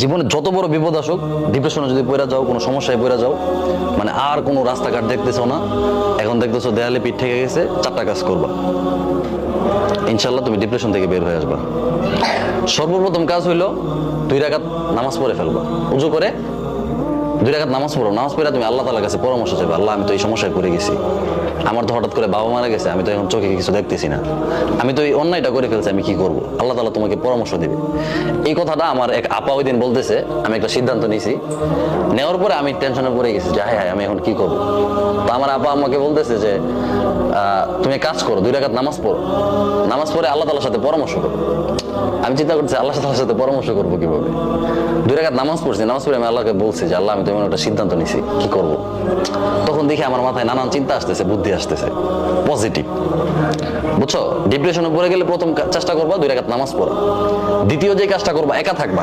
জীবনে যত বড় বিপদ আসুক, ডিপ্রেশনে যদি পড়ে যাও, কোনো সমস্যায় পড়ে যাও, মানে আর কোনো রাস্তাঘাট দেখতেছো না, এখন দেখতেছো দেয়ালে পিঠ থেকে গেছে, চারটা কাজ করবা, ইনশাল্লাহ তুমি ডিপ্রেশন থেকে বের হয়ে আসবা। সর্বপ্রথম কাজ হইলো 2 রাকাত নামাজ পড়ে ফেলবা। উজু করে 2 রাকাত নামাজ পড়ো। নামাজ পড়ে তুমি আল্লাহ তাআলার কাছে পরামর্শ চাইবে, আল্লাহ আমি তো এই সমস্যায় পড়ে গেছি, আমার তো হঠাৎ করে বাবা মারা গেছে, আমি তো এখন চোখে কিছু দেখতেছি না, আমি তো এই অন্যায়টা করে ফেলছি, আমি কি করব? আল্লাহ তাআলা তোমাকে পরামর্শ দিবে। এই কথাটা আমার এক আপা ওই দিন বলতেছে, আমি একটা সিদ্ধান্ত নিয়েছি, নেওয়ার পরে আমি টেনশনে পড়ে গেছি যে হায় হায় আমি এখন কি করব। তো আমার আপা আমাকে বলতেছে যে তুমি কাজ করো, 2 রাকাত নামাজ পড়ো, নামাজ পড়ে আল্লাহ তাআলার সাথে পরামর্শ করো। আমি চিন্তা করছি আল্লাহ তাআলার সাথে পরামর্শ করবো কিভাবে। 2 রাকাত নামাজ পড়ছি, নামাজ পড়ে আমি আল্লাহকে বলছি যে আল্লাহ আমি তো এমন একটা সিদ্ধান্ত নিছি, কি করব। তখন দেখি আমার মাথায় নানান চিন্তা আসতেছে, বুদ্ধি আসতেছে, পজিটিভ। বুঝছো, ডিপ্রেশনে পড়ে গেলে প্রথম চেষ্টা করবা 2 রাকাত নামাজ পড়া। দ্বিতীয় যে কাজটা করবা, একা থাকবা।